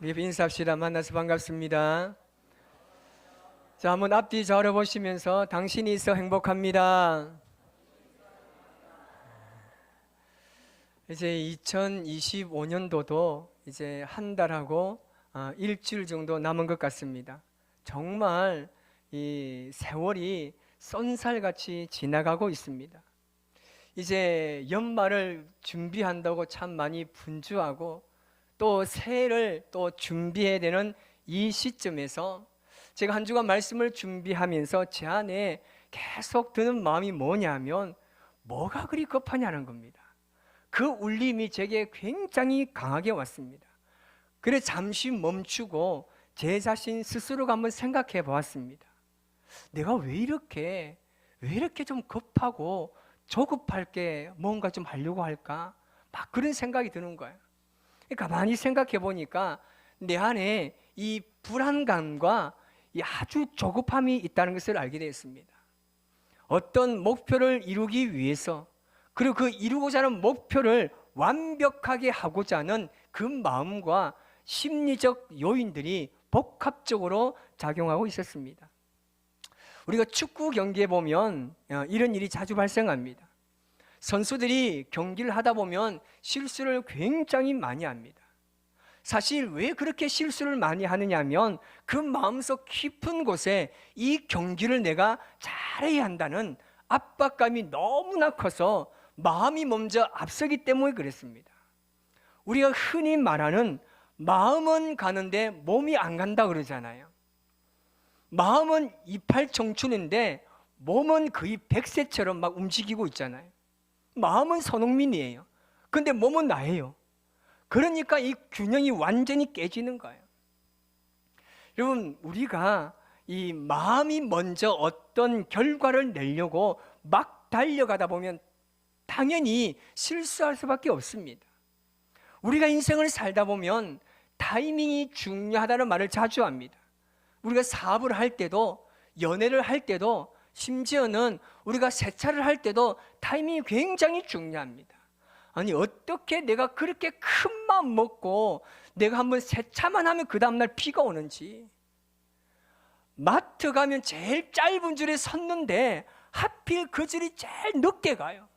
우리 인사합시다. 만나서 반갑습니다. 자, 한번 앞뒤 저를 보시면서 당신이 있어 행복합니다. 이제 2025년도도 이제 한 달하고 일주일 정도 남은 것 같습니다. 정말 이 세월이 쏜살같이 지나가고 있습니다. 이제 연말을 준비한다고 참 많이 분주하고 또 새해를 또 준비해야 되는 이 시점에서 제가 한 주간 말씀을 준비하면서 제 안에 계속 드는 마음이 뭐냐면 뭐가 그리 급하냐는 겁니다. 그 울림이 제게 굉장히 강하게 왔습니다. 그래 잠시 멈추고 제 자신 스스로가 한번 생각해 보았습니다. 내가 왜 이렇게 좀 급하고 조급할 게 뭔가 좀 하려고 할까? 막 그런 생각이 드는 거예요. 가만히 생각해 보니까 내 안에 이 불안감과 이 아주 조급함이 있다는 것을 알게 되었습니다. 어떤 목표를 이루기 위해서 그리고 그 이루고자 하는 목표를 완벽하게 하고자 하는 그 마음과 심리적 요인들이 복합적으로 작용하고 있었습니다. 우리가 축구 경기에 보면 이런 일이 자주 발생합니다. 선수들이 경기를 하다 보면 실수를 굉장히 많이 합니다. 사실 왜 그렇게 실수를 많이 하느냐 하면 그 마음속 깊은 곳에 이 경기를 내가 잘해야 한다는 압박감이 너무나 커서 마음이 먼저 앞서기 때문에 그랬습니다. 우리가 흔히 말하는 마음은 가는데 몸이 안 간다 그러잖아요. 마음은 이팔청춘인데 몸은 거의 백세처럼 막 움직이고 있잖아요. 마음은 손흥민이에요. 근데 몸은 나예요. 그러니까 이 균형이 완전히 깨지는 거예요. 여러분, 우리가 이 마음이 먼저 어떤 결과를 내려고 막 달려가다 보면 당연히 실수할 수밖에 없습니다. 우리가 인생을 살다 보면 타이밍이 중요하다는 말을 자주 합니다. 우리가 사업을 할 때도, 연애를 할 때도, 심지어는 우리가 세차를 할 때도 타이밍이 굉장히 중요합니다. 아니 어떻게 내가 그렇게 큰 마음 먹고 내가 한번 세차만 하면 그 다음날 비가 오는지, 마트 가면 제일 짧은 줄에 섰는데 하필 그 줄이 제일 늦게 가요.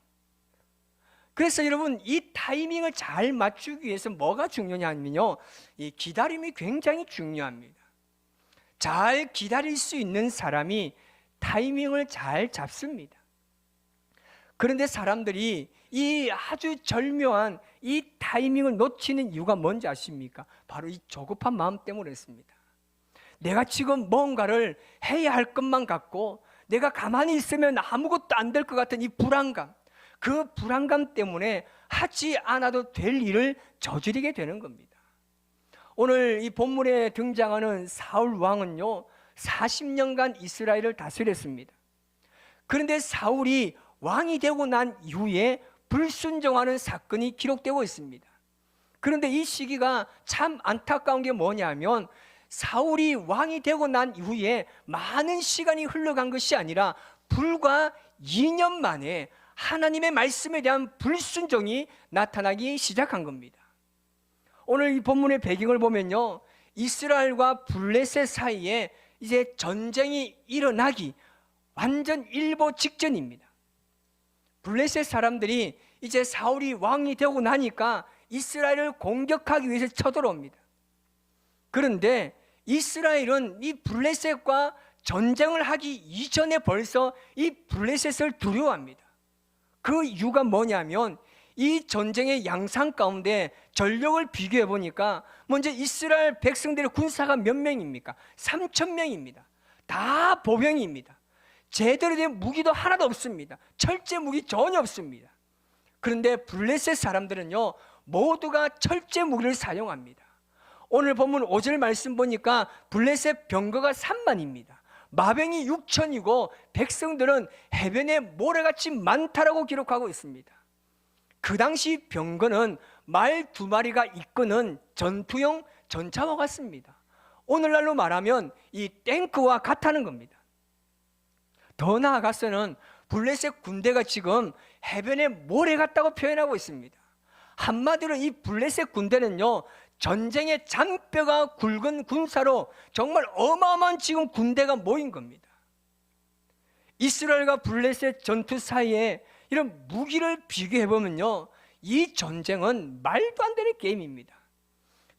그래서 여러분, 이 타이밍을 잘 맞추기 위해서 뭐가 중요하냐면요, 이 기다림이 굉장히 중요합니다. 잘 기다릴 수 있는 사람이 타이밍을 잘 잡습니다. 그런데 사람들이 이 아주 절묘한 이 타이밍을 놓치는 이유가 뭔지 아십니까? 바로 이 조급한 마음 때문에 그렇습니다. 내가 지금 뭔가를 해야 할 것만 같고 내가 가만히 있으면 아무것도 안 될 것 같은 이 불안감, 그 불안감 때문에 하지 않아도 될 일을 저지르게 되는 겁니다. 오늘 이 본문에 등장하는 사울 왕은요 40년간 이스라엘을 다스렸습니다. 그런데 사울이 왕이 되고 난 이후에 불순종하는 사건이 기록되고 있습니다. 그런데 이 시기가 참 안타까운 게 뭐냐면 사울이 왕이 되고 난 이후에 많은 시간이 흘러간 것이 아니라 불과 2년 만에 하나님의 말씀에 대한 불순종이 나타나기 시작한 겁니다. 오늘 이 본문의 배경을 보면요, 이스라엘과 블레셋 사이에 이제 전쟁이 일어나기 완전 일보 직전입니다. 블레셋 사람들이 이제 사울이 왕이 되고 나니까 이스라엘을 공격하기 위해서 쳐들어옵니다. 그런데 이스라엘은 이 블레셋과 전쟁을 하기 이전에 벌써 이 블레셋을 두려워합니다. 그 이유가 뭐냐면 이 전쟁의 양상 가운데 전력을 비교해 보니까 먼저 이스라엘 백성들의 군사가 몇 명입니까? 3,000명입니다. 다 보병입니다. 제대로 된 무기도 하나도 없습니다. 철제 무기 전혀 없습니다. 그런데 블레셋 사람들은요 모두가 철제 무기를 사용합니다. 오늘 본문 5절 말씀 보니까 블레셋 병거가 3만입니다. 마병이 6천이고 백성들은 해변에 모래같이 많다라고 기록하고 있습니다. 그 당시 병거는 말 2마리가 이끄는 전투용 전차와 같습니다. 오늘날로 말하면 이 탱크와 같다는 겁니다. 더 나아가서는 블레셋 군대가 지금 해변에 모래 같다고 표현하고 있습니다. 한마디로 이 블레셋 군대는요 전쟁의 잔뼈가 굵은 군사로 정말 어마어마한 지금 군대가 모인 겁니다. 이스라엘과 블레셋 전투 사이에 이런 무기를 비교해 보면요, 이 전쟁은 말도 안 되는 게임입니다.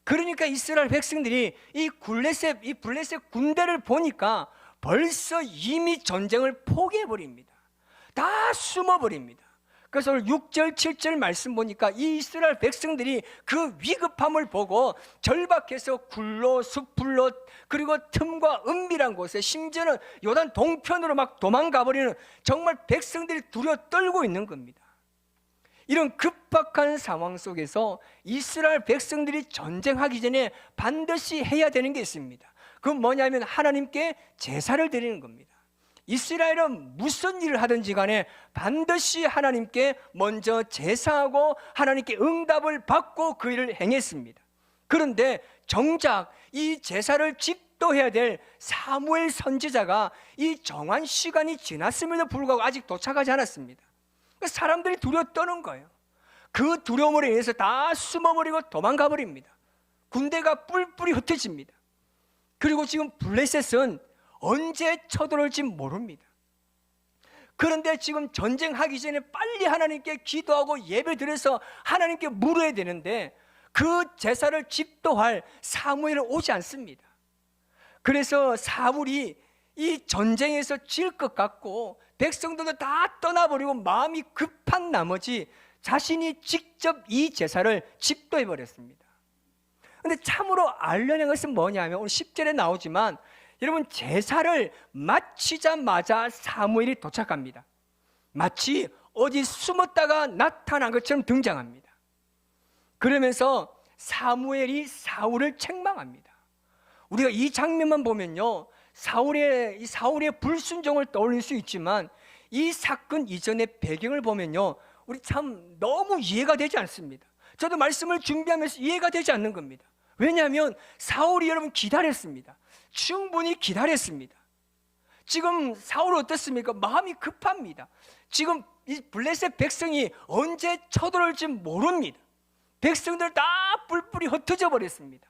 그러니까 이스라엘 백성들이 이 블레셋 군대를 보니까 벌써 이미 전쟁을 포기해 버립니다. 다 숨어 버립니다. 그래서 오늘 6절 7절 말씀 보니까 이 이스라엘 백성들이 그 위급함을 보고 절박해서 굴로 숲풀로 그리고 틈과 은밀한 곳에 심지어는 요단 동편으로 막 도망가 버리는, 정말 백성들이 두려워 떨고 있는 겁니다. 이런 급박한 상황 속에서 이스라엘 백성들이 전쟁하기 전에 반드시 해야 되는 게 있습니다. 그건 뭐냐면 하나님께 제사를 드리는 겁니다. 이스라엘은 무슨 일을 하든지 간에 반드시 하나님께 먼저 제사하고 하나님께 응답을 받고 그 일을 행했습니다. 그런데 정작 이 제사를 집도해야 될 사무엘 선지자가 이 정한 시간이 지났음에도 불구하고 아직 도착하지 않았습니다. 사람들이 두려워 떠는 거예요. 그 두려움으로 인해서 다 숨어버리고 도망가 버립니다. 군대가 뿔뿔이 흩어집니다. 그리고 지금 블레셋은 언제 쳐들어올지 모릅니다. 그런데 지금 전쟁하기 전에 빨리 하나님께 기도하고 예배드려서 하나님께 물어야 되는데 그 제사를 집도할 사무엘은 오지 않습니다. 그래서 사울이 이 전쟁에서 질 것 같고 백성들도 다 떠나버리고 마음이 급한 나머지 자신이 직접 이 제사를 집도해 버렸습니다. 그런데 참으로 알려낸 것은 뭐냐면 오늘 10절에 나오지만 여러분, 제사를 마치자마자 사무엘이 도착합니다. 마치 어디 숨었다가 나타난 것처럼 등장합니다. 그러면서 사무엘이 사울을 책망합니다. 우리가 이 장면만 보면요, 사울의 불순종을 떠올릴 수 있지만 이 사건 이전의 배경을 보면요, 우리 참 너무 이해가 되지 않습니다. 저도 말씀을 준비하면서 이해가 되지 않는 겁니다. 왜냐하면 사울이 여러분 기다렸습니다. 충분히 기다렸습니다. 지금 사울은 어떻습니까? 마음이 급합니다. 지금 이 블레셋 백성이 언제 쳐들어올지 모릅니다. 백성들 다 뿔뿔이 흩어져 버렸습니다.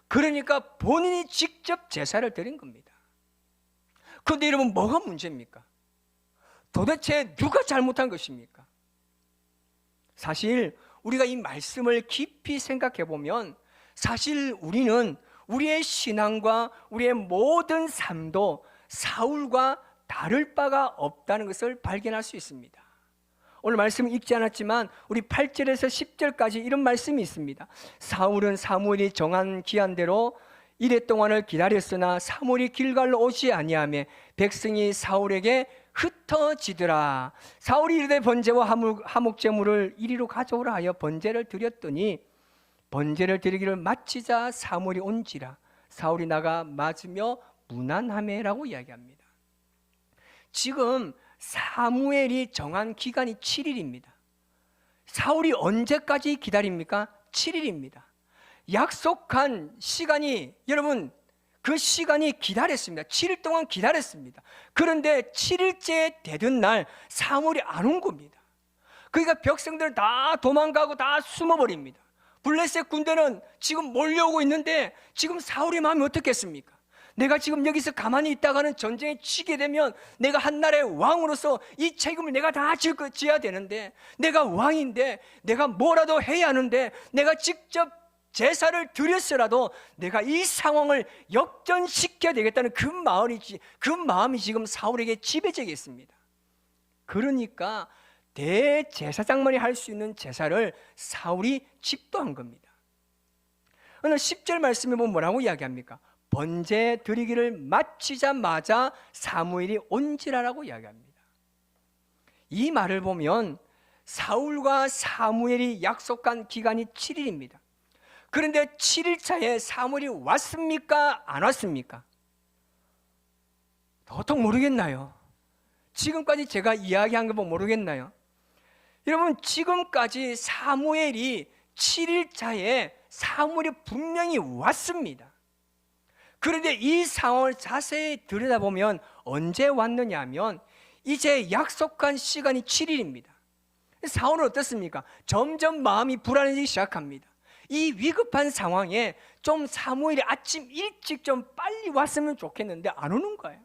그러니까 본인이 직접 제사를 드린 겁니다. 그런데 여러분, 뭐가 문제입니까? 도대체 누가 잘못한 것입니까? 사실 우리가 이 말씀을 깊이 생각해 보면 사실 우리는 우리의 신앙과 우리의 모든 삶도 사울과 다를 바가 없다는 것을 발견할 수 있습니다. 오늘 말씀 읽지 않았지만 우리 8절에서 10절까지 이런 말씀이 있습니다. 사울은 사무엘이 정한 기한대로 이레 동안을 기다렸으나 사무엘이 길갈로 오지 아니하며 백성이 사울에게 흩어지더라. 사울이 이르되 번제와 화목제물을 이리로 가져오라 하여 번제를 드렸더니 번제를 드리기를 마치자 사무엘이 온지라. 사울이 나가 맞으며 무난하매라고 이야기합니다. 지금 사무엘이 정한 기간이 7일입니다. 사울이 언제까지 기다립니까? 7일입니다. 약속한 시간이, 여러분, 그 시간이 기다렸습니다. 7일 동안 기다렸습니다. 그런데 7일째 되던 날 사무엘이 안 온 겁니다. 그러니까 백성들은 다 도망가고 다 숨어버립니다. 블레셋 군대는 지금 몰려오고 있는데 지금 사울의 마음이 어떻겠습니까? 내가 지금 여기서 가만히 있다가는 전쟁에 치게 되면 내가 한나라의 왕으로서 이 책임을 내가 다 져야 되는데, 내가 왕인데 내가 뭐라도 해야 하는데, 내가 직접 제사를 드렸으라도 내가 이 상황을 역전시켜야 되겠다는 그 마음이 지금 사울에게 지배적이 있습니다. 그러니까 대제사장만이 할 수 있는 제사를 사울이 집도한 겁니다. 오늘 10절 말씀에 보면 뭐라고 이야기합니까? 번제 드리기를 마치자마자 사무엘이 온지라라고 이야기합니다. 이 말을 보면 사울과 사무엘이 약속한 기간이 7일입니다. 그런데 7일차에 사무엘이 왔습니까? 안 왔습니까? 도통 모르겠나요? 지금까지 제가 이야기한 거 보면 모르겠나요? 여러분, 지금까지 사무엘이 7일차에 사무엘이 분명히 왔습니다. 그런데 이 상황을 자세히 들여다보면 언제 왔느냐 하면 이제 약속한 시간이 7일입니다. 사울은 어떻습니까? 점점 마음이 불안해지기 시작합니다. 이 위급한 상황에 좀 사무엘이 아침 일찍 좀 빨리 왔으면 좋겠는데 안 오는 거예요.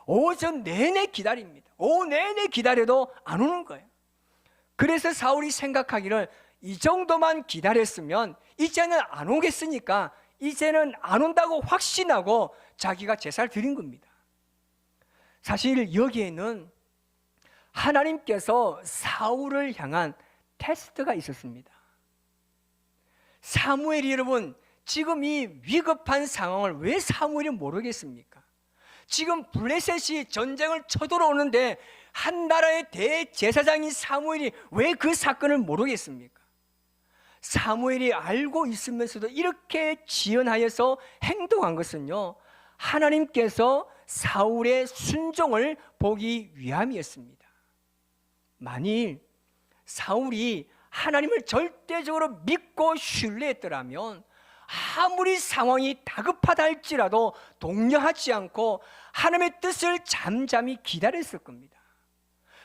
오전 내내 기다립니다. 오후 내내 기다려도 안 오는 거예요. 그래서 사울이 생각하기를 이 정도만 기다렸으면 이제는 안 오겠으니까 이제는 안 온다고 확신하고 자기가 제사를 드린 겁니다. 사실 여기에는 하나님께서 사울을 향한 테스트가 있었습니다. 사무엘이 여러분, 지금 이 위급한 상황을 왜 사무엘이 모르겠습니까? 지금 블레셋이 전쟁을 쳐들어오는데 한 나라의 대제사장인 사무엘이 왜 그 사건을 모르겠습니까? 사무엘이 알고 있으면서도 이렇게 지연하여서 행동한 것은요, 하나님께서 사울의 순종을 보기 위함이었습니다. 만일 사울이 하나님을 절대적으로 믿고 신뢰했더라면 아무리 상황이 다급하다 할지라도 동요하지 않고 하나님의 뜻을 잠잠히 기다렸을 겁니다.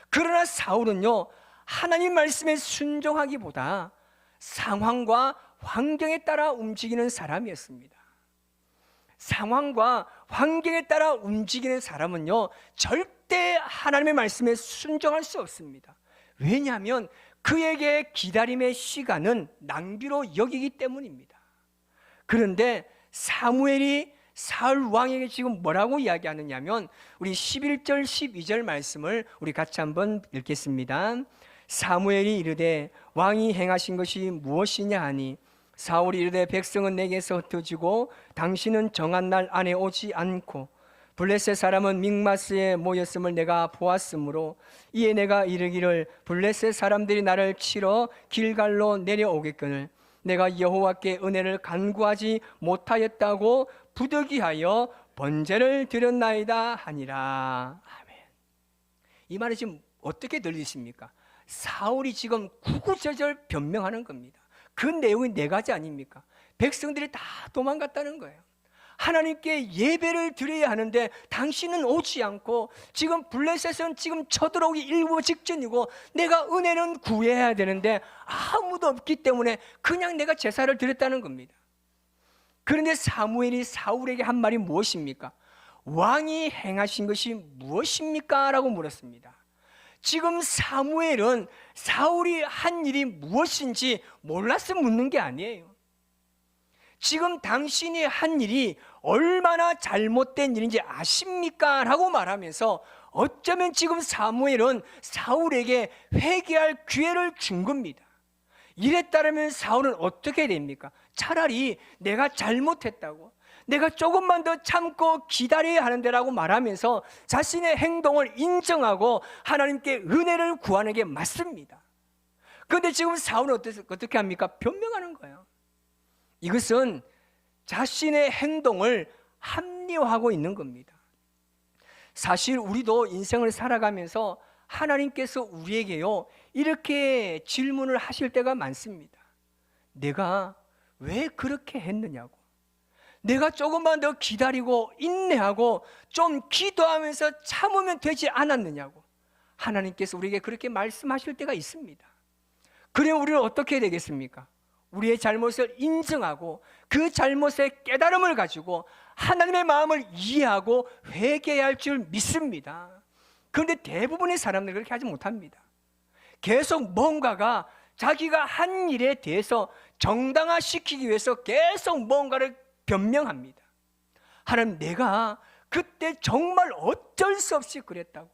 그러나 사울은요, 하나님 말씀에 순종하기보다 상황과 환경에 따라 움직이는 사람이었습니다. 상황과 환경에 따라 움직이는 사람은요, 절대 하나님의 말씀에 순종할 수 없습니다. 왜냐하면 그에게 기다림의 시간은 낭비로 여기기 때문입니다. 그런데 사무엘이 사울 왕에게 지금 뭐라고 이야기하느냐면 우리 11절 12절 말씀을 우리 같이 한번 읽겠습니다. 사무엘이 이르되 왕이 행하신 것이 무엇이냐 하니 사울이 이르되 백성은 내게서 흩어지고 당신은 정한 날 안에 오지 않고 블레셋 사람은 믹마스에 모였음을 내가 보았으므로 이에 내가 이르기를 블레셋 사람들이 나를 치러 길갈로 내려오겠거늘 내가 여호와께 은혜를 간구하지 못하였다고 부득이하여 번제를 드렸나이다 하니라. 아멘. 이 말이 지금 어떻게 들리십니까? 사울이 지금 구구절절 변명하는 겁니다. 그 내용이 네 가지 아닙니까? 백성들이 다 도망갔다는 거예요. 하나님께 예배를 드려야 하는데 당신은 오지 않고 지금 블레셋은 지금 쳐들어오기 일보 직전이고 내가 은혜는 구해야 되는데 아무도 없기 때문에 그냥 내가 제사를 드렸다는 겁니다. 그런데 사무엘이 사울에게 한 말이 무엇입니까? 왕이 행하신 것이 무엇입니까? 라고 물었습니다. 지금 사무엘은 사울이 한 일이 무엇인지 몰라서 묻는 게 아니에요. 지금 당신이 한 일이 얼마나 잘못된 일인지 아십니까? 라고 말하면서 어쩌면 지금 사무엘은 사울에게 회개할 기회를 준 겁니다. 이랬다면 사울은 어떻게 됩니까? 차라리 내가 잘못했다고, 내가 조금만 더 참고 기다려야 하는데라고 말하면서 자신의 행동을 인정하고 하나님께 은혜를 구하는 게 맞습니다. 그런데 지금 사울은 어떻게 합니까? 변명하는 거예요. 이것은 자신의 행동을 합리화하고 있는 겁니다. 사실 우리도 인생을 살아가면서 하나님께서 우리에게요, 이렇게 질문을 하실 때가 많습니다. 내가 왜 그렇게 했느냐고, 내가 조금만 더 기다리고 인내하고 좀 기도하면서 참으면 되지 않았느냐고 하나님께서 우리에게 그렇게 말씀하실 때가 있습니다. 그러면 우리는 어떻게 되겠습니까? 우리의 잘못을 인정하고 그 잘못의 깨달음을 가지고 하나님의 마음을 이해하고 회개해야 할 줄 믿습니다. 그런데 대부분의 사람들은 그렇게 하지 못합니다. 계속 뭔가가 자기가 한 일에 대해서 정당화시키기 위해서 계속 뭔가를 변명합니다. 하나님, 내가 그때 정말 어쩔 수 없이 그랬다고,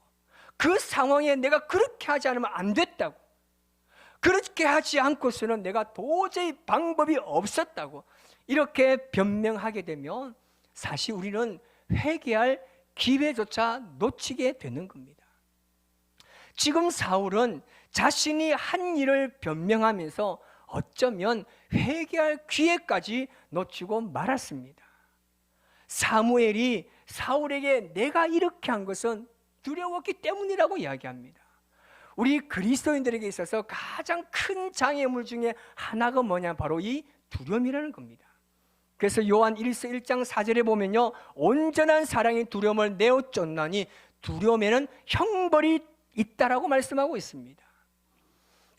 그 상황에 내가 그렇게 하지 않으면 안 됐다고, 그렇게 하지 않고서는 내가 도저히 방법이 없었다고 이렇게 변명하게 되면 사실 우리는 회개할 기회조차 놓치게 되는 겁니다. 지금 사울은 자신이 한 일을 변명하면서 어쩌면 회개할 기회까지 놓치고 말았습니다. 사무엘이 사울에게 내가 이렇게 한 것은 두려웠기 때문이라고 이야기합니다. 우리 그리스도인들에게 있어서 가장 큰 장애물 중에 하나가 뭐냐, 바로 이 두려움이라는 겁니다. 그래서 요한 1장 4절에 보면요, 온전한 사랑이 두려움을 내어 쫓나니 두려움에는 형벌이 있다라고 말씀하고 있습니다.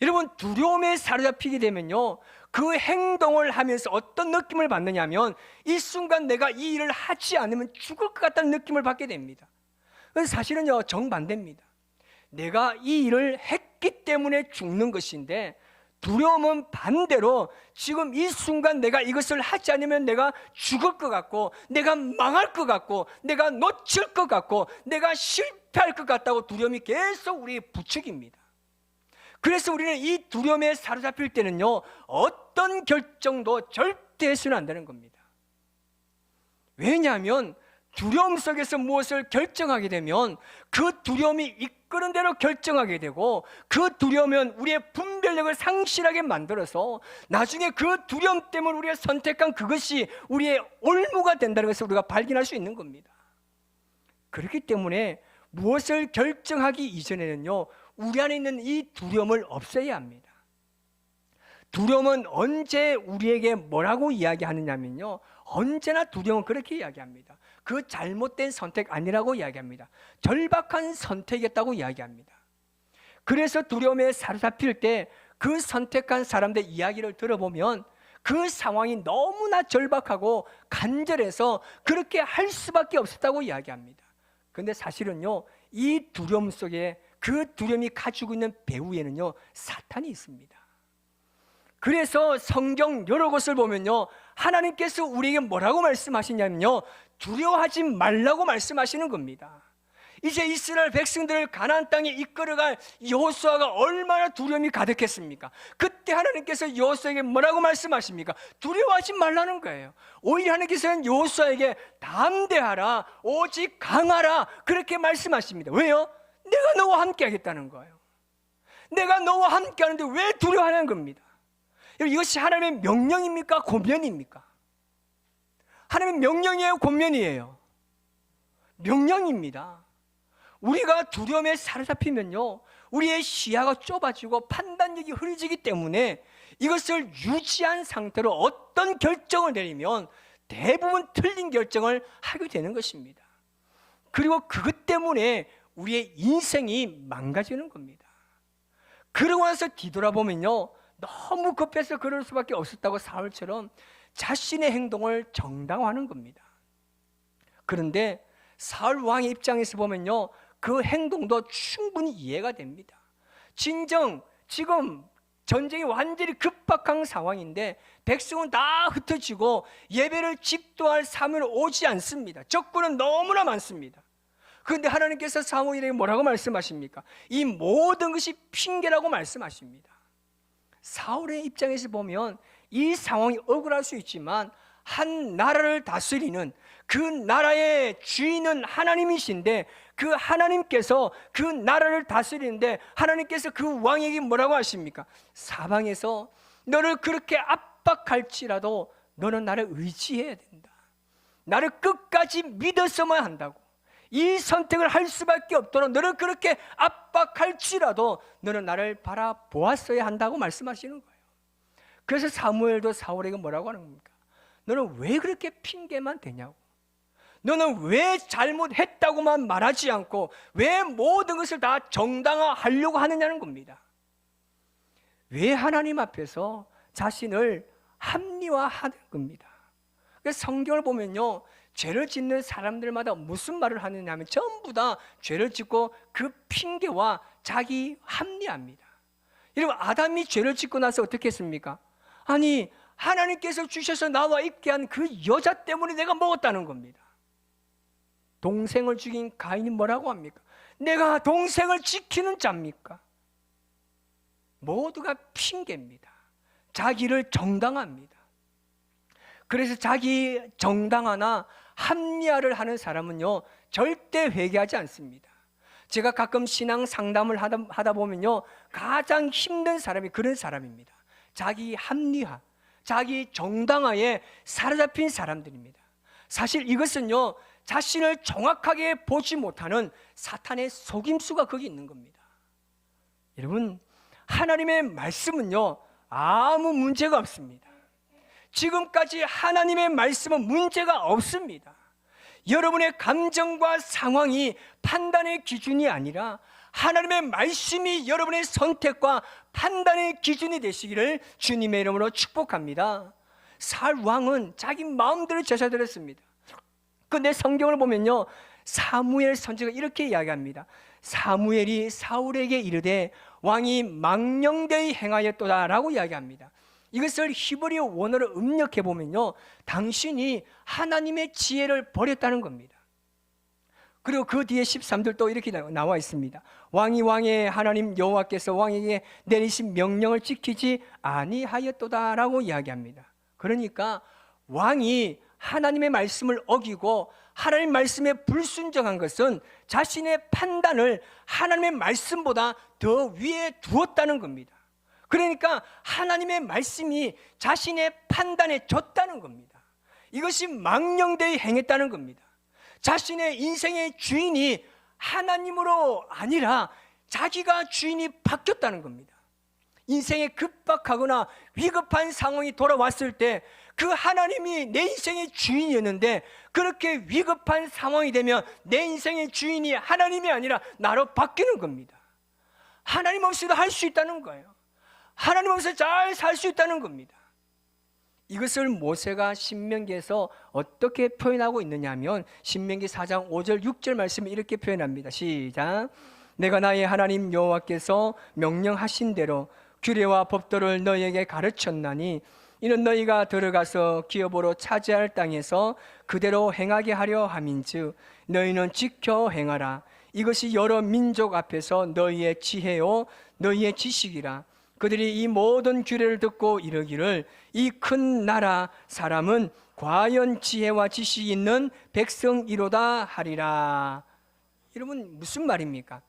여러분, 두려움에 사로잡히게 되면요, 그 행동을 하면서 어떤 느낌을 받느냐면 이 순간 내가 이 일을 하지 않으면 죽을 것 같다는 느낌을 받게 됩니다. 그래서 사실은요, 정반대입니다. 내가 이 일을 했기 때문에 죽는 것인데, 두려움은 반대로 지금 이 순간 내가 이것을 하지 않으면 내가 죽을 것 같고, 내가 망할 것 같고, 내가 놓칠 것 같고, 내가 실패할 것 같다고 두려움이 계속 우리의 부추깁니다. 그래서 우리는 이 두려움에 사로잡힐 때는요, 어떤 결정도 절대 해서는 안 되는 겁니다. 왜냐하면 두려움 속에서 무엇을 결정하게 되면 그 두려움이 이끄는 대로 결정하게 되고, 그 두려움은 우리의 분별력을 상실하게 만들어서 나중에 그 두려움 때문에 우리가 선택한 그것이 우리의 올무가 된다는 것을 우리가 발견할 수 있는 겁니다. 그렇기 때문에 무엇을 결정하기 이전에는요, 우리 안에 있는 이 두려움을 없애야 합니다. 두려움은 언제 우리에게 뭐라고 이야기하느냐면요, 언제나 두려움은 그렇게 이야기합니다. 그 잘못된 선택 아니라고 이야기합니다. 절박한 선택이었다고 이야기합니다. 그래서 두려움에 사로잡힐 때 그 선택한 사람들의 이야기를 들어보면 그 상황이 너무나 절박하고 간절해서 그렇게 할 수밖에 없었다고 이야기합니다. 그런데 사실은요, 이 두려움 속에 그 두려움이 가지고 있는 배후에는요, 사탄이 있습니다. 그래서 성경 여러 곳을 보면요, 하나님께서 우리에게 뭐라고 말씀하시냐면요, 두려워하지 말라고 말씀하시는 겁니다. 이제 이스라엘 백성들을 가나안 땅에 이끌어갈 여호수아가 얼마나 두려움이 가득했습니까? 그때 하나님께서 여호수아에게 뭐라고 말씀하십니까? 두려워하지 말라는 거예요. 오히려 하나님께서는 여호수아에게 담대하라, 오직 강하라, 그렇게 말씀하십니다. 왜요? 내가 너와 함께 하겠다는 거예요. 내가 너와 함께 하는데 왜 두려워하는 겁니다. 이것이 하나님의 명령입니까? 권면입니까? 하나님의 명령이에요? 권면이에요? 명령입니다. 우리가 두려움에 사로잡히면요, 우리의 시야가 좁아지고 판단력이 흐려지기 때문에 이것을 유지한 상태로 어떤 결정을 내리면 대부분 틀린 결정을 하게 되는 것입니다. 그리고 그것 때문에 우리의 인생이 망가지는 겁니다. 그러고 나서 뒤돌아보면요, 너무 급해서 그럴 수밖에 없었다고 사울처럼 자신의 행동을 정당화하는 겁니다. 그런데 사울 왕의 입장에서 보면요, 그 행동도 충분히 이해가 됩니다. 진정 지금 전쟁이 완전히 급박한 상황인데 백성은 다 흩어지고 예배를 집도할 사람은 오지 않습니다. 적군은 너무나 많습니다. 그런데 하나님께서 사무엘에게 뭐라고 말씀하십니까? 이 모든 것이 핑계라고 말씀하십니다. 사울의 입장에서 보면 이 상황이 억울할 수 있지만 한 나라를 다스리는 그 나라의 주인은 하나님이신데, 그 하나님께서 그 나라를 다스리는데 하나님께서 그 왕에게 뭐라고 하십니까? 사방에서 너를 그렇게 압박할지라도 너는 나를 의지해야 된다. 나를 끝까지 믿어서만 한다고. 이 선택을 할 수밖에 없도록 너를 그렇게 압박할지라도 너는 나를 바라보았어야 한다고 말씀하시는 거예요. 그래서 사무엘도 사울에게 뭐라고 하는 겁니까? 너는 왜 그렇게 핑계만 대냐고. 너는 왜 잘못했다고만 말하지 않고 왜 모든 것을 다 정당화하려고 하느냐는 겁니다. 왜 하나님 앞에서 자신을 합리화하는 겁니다. 그래서 성경을 보면요, 죄를 짓는 사람들마다 무슨 말을 하느냐 하면 전부 다 죄를 짓고 그 핑계와 자기 합리화입니다. 여러분, 아담이 죄를 짓고 나서 어떻게 했습니까? 아니, 하나님께서 주셔서 나와 있게 한 그 여자 때문에 내가 먹었다는 겁니다. 동생을 죽인 가인이 뭐라고 합니까? 내가 동생을 지키는 자입니까? 모두가 핑계입니다. 자기를 정당화합니다. 그래서 자기 정당화나 합리화를 하는 사람은요, 절대 회개하지 않습니다. 제가 가끔 신앙 상담을 하다 보면요, 가장 힘든 사람이 그런 사람입니다. 자기 합리화, 자기 정당화에 사로잡힌 사람들입니다. 사실 이것은요, 자신을 정확하게 보지 못하는 사탄의 속임수가 거기 있는 겁니다. 여러분, 하나님의 말씀은요, 아무 문제가 없습니다. 지금까지 하나님의 말씀은 문제가 없습니다. 여러분의 감정과 상황이 판단의 기준이 아니라 하나님의 말씀이 여러분의 선택과 판단의 기준이 되시기를 주님의 이름으로 축복합니다. 사울 왕은 자기 마음대로 제사 드렸습니다. 근데 성경을 보면요, 사무엘 선지자가 이렇게 이야기합니다. 사무엘이 사울에게 이르되 왕이 망령되이 행하였도다라고 이야기합니다. 이것을 히브리어 원어로 음력해 보면요, 당신이 하나님의 지혜를 버렸다는 겁니다. 그리고 그 뒤에 13절도 이렇게 나와 있습니다. 왕이 왕의 하나님 여호와께서 왕에게 내리신 명령을 지키지 아니하였도다라고 이야기합니다. 그러니까 왕이 하나님의 말씀을 어기고 하나님의 말씀에 불순종한 것은 자신의 판단을 하나님의 말씀보다 더 위에 두었다는 겁니다. 그러니까 하나님의 말씀이 자신의 판단에 졌다는 겁니다. 이것이 망령되이 행했다는 겁니다. 자신의 인생의 주인이 하나님으로 아니라 자기가 주인이 바뀌었다는 겁니다. 인생에 급박하거나 위급한 상황이 돌아왔을 때 그 하나님이 내 인생의 주인이었는데, 그렇게 위급한 상황이 되면 내 인생의 주인이 하나님이 아니라 나로 바뀌는 겁니다. 하나님 없이도 할 수 있다는 거예요. 하나님 없이 잘 살 수 있다는 겁니다. 이것을 모세가 신명기에서 어떻게 표현하고 있느냐 하면 신명기 4장 5절 6절 말씀을 이렇게 표현합니다. 시작. 내가 나의 하나님 여호와께서 명령하신 대로 규례와 법도를 너희에게 가르쳤나니 이는 너희가 들어가서 기업으로 차지할 땅에서 그대로 행하게 하려 함인즉 너희는 지켜 행하라. 이것이 여러 민족 앞에서 너희의 지혜요 너희의 지식이라. 그들이 이 모든 규례를 듣고 이르기를 이 큰 나라 사람은 과연 지혜와 지식이 있는 백성이로다 하리라. 여러분, 무슨 말입니까?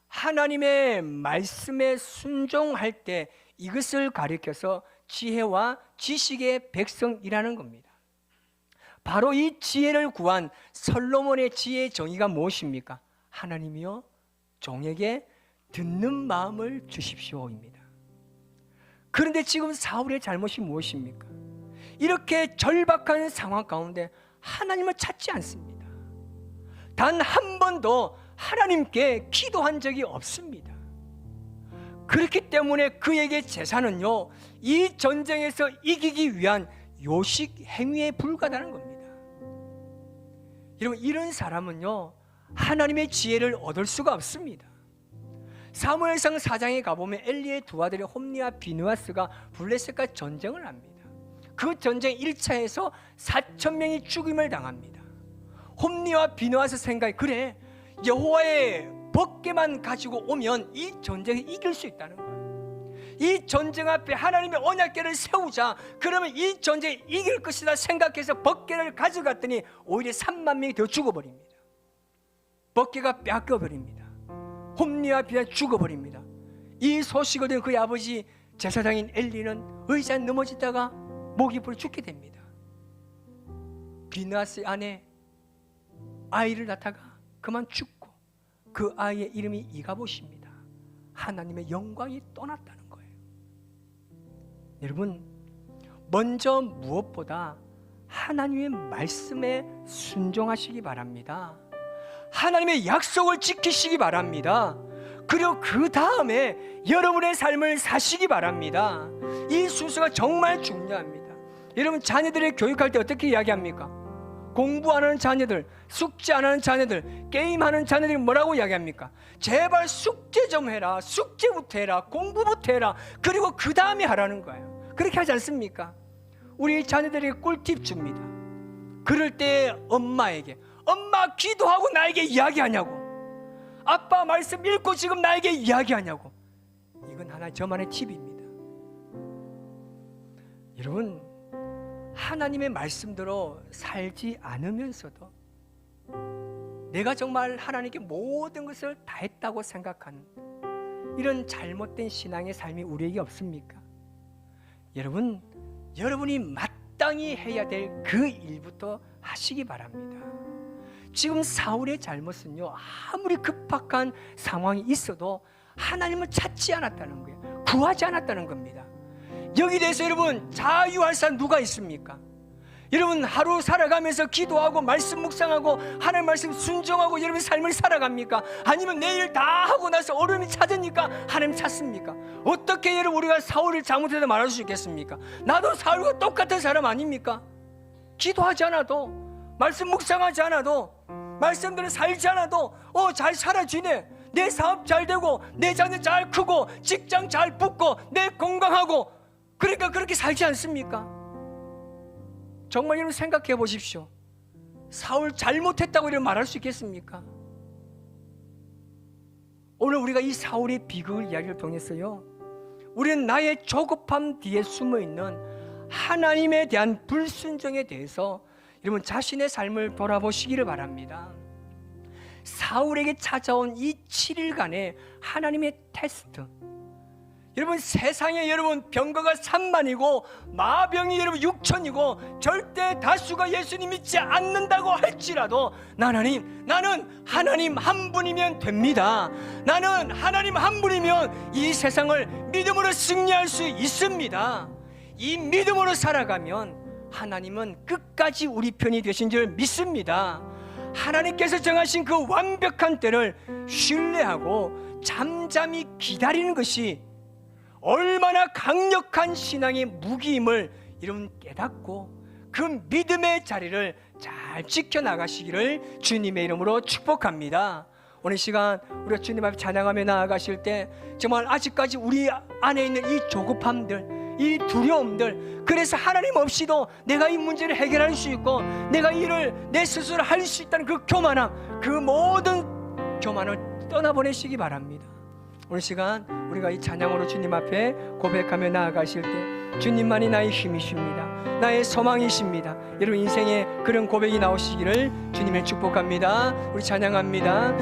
하나님의 말씀에 순종할 때 이것을 가리켜서 지혜와 지식의 백성이라는 겁니다. 바로 이 지혜를 구한 솔로몬의 지혜의 정의가 무엇입니까? 하나님이여 종에게 듣는 마음을 주십시오입니다. 그런데 지금 사울의 잘못이 무엇입니까? 이렇게 절박한 상황 가운데 하나님을 찾지 않습니다. 단 한 번도 하나님께 기도한 적이 없습니다. 그렇기 때문에 그에게 제사는요, 이 전쟁에서 이기기 위한 요식 행위에 불과하다는 겁니다. 여러분, 이런 사람은요 하나님의 지혜를 얻을 수가 없습니다. 사무엘상 4장에 가보면 엘리의 두 아들이 홈니와 비느하스가 블레셋과 전쟁을 합니다. 그 전쟁 1차에서 4,000명이 죽임을 당합니다. 홈니와 비느하스 생각이, 그래, 여호와의 법궤만 가지고 오면 이 전쟁에 이길 수 있다는 거예요. 이 전쟁 앞에 하나님의 언약궤를 세우자, 그러면 이 전쟁에 이길 것이다 생각해서 법궤를 가져갔더니 오히려 3만 명이 더 죽어버립니다. 법궤가 뺏겨버립니다. 홈리와 비느하스 죽어버립니다. 이 소식을 들은 그의 아버지 제사장인 엘리는 의자에 넘어지다가 목이 불어 죽게 됩니다. 비느하스의 아내 아이를 낳다가 그만 죽고 그 아이의 이름이 이가봇입니다. 하나님의 영광이 떠났다는 거예요. 여러분, 먼저 무엇보다 하나님의 말씀에 순종하시기 바랍니다. 하나님의 약속을 지키시기 바랍니다. 그리고 그 다음에 여러분의 삶을 사시기 바랍니다. 이 순서가 정말 중요합니다. 여러분, 자녀들을 교육할 때 어떻게 이야기합니까? 공부 안 하는 자녀들, 숙제 안 하는 자녀들, 게임하는 자녀들이 뭐라고 이야기합니까? 제발 숙제 좀 해라, 숙제부터 해라, 공부부터 해라, 그리고 그 다음에 하라는 거예요. 그렇게 하지 않습니까? 우리 자녀들에게 꿀팁 줍니다. 그럴 때 엄마에게, 엄마 기도하고 나에게 이야기하냐고, 아빠 말씀 읽고 지금 나에게 이야기하냐고. 이건 하나 저만의 팁입니다. 여러분, 하나님의 말씀대로 살지 않으면서도 내가 정말 하나님께 모든 것을 다 했다고 생각하는 이런 잘못된 신앙의 삶이 우리에게 없습니까? 여러분, 여러분이 마땅히 해야 될 그 일부터 하시기 바랍니다. 지금 사울의 잘못은요, 아무리 급박한 상황이 있어도 하나님을 찾지 않았다는 거예요. 구하지 않았다는 겁니다. 여기 대해서 여러분, 자유할 사람 누가 있습니까? 여러분 하루 살아가면서 기도하고 말씀 묵상하고 하나님 말씀 순종하고 여러분 삶을 살아갑니까? 아니면 내일 다 하고 나서 어려움이 찾으니까 하나님 찾습니까? 어떻게 여러분 우리가 사울을 잘못해서 말할 수 있겠습니까? 나도 사울과 똑같은 사람 아닙니까? 기도하지 않아도, 말씀 묵상하지 않아도, 말씀대로 살지 않아도 잘 살아지네, 내 사업 잘 되고 내 자녀 잘 크고 직장 잘 붙고 내 건강하고, 그러니까 그렇게 살지 않습니까? 정말 여러분 생각해 보십시오. 사울 잘못했다고 이렇게 말할 수 있겠습니까? 오늘 우리가 이 사울의 비극을 이야기를 통해서요, 우리는 나의 조급함 뒤에 숨어있는 하나님에 대한 불순종에 대해서 여러분 자신의 삶을 돌아보시기를 바랍니다. 사울에게 찾아온 이 7일간의 하나님의 테스트, 여러분 세상에 여러분 병거가 3만이고 마병이 여러분 6천이고 절대 다수가 예수님 믿지 않는다고 할지라도 나는 하나님 한 분이면 됩니다. 나는 하나님 한 분이면 이 세상을 믿음으로 승리할 수 있습니다. 이 믿음으로 살아가면 하나님은 끝까지 우리 편이 되신 줄 믿습니다. 하나님께서 정하신 그 완벽한 때를 신뢰하고 잠잠히 기다리는 것이 얼마나 강력한 신앙의 무기임을 여러분 깨닫고 그 믿음의 자리를 잘 지켜나가시기를 주님의 이름으로 축복합니다. 오늘 시간 우리가 주님 앞에 찬양하며 나아가실 때 정말 아직까지 우리 안에 있는 이 조급함들, 이 두려움들, 그래서 하나님 없이도 내가 이 문제를 해결할 수 있고 내가 일을 내 스스로 할 수 있다는 그 교만함, 그 모든 교만을 떠나보내시기 바랍니다. 오늘 시간 우리가 이 찬양으로 주님 앞에 고백하며 나아가실 때 주님만이 나의 힘이십니다, 나의 소망이십니다. 여러분 인생에 그런 고백이 나오시기를 주님의 축복합니다. 우리 찬양합니다.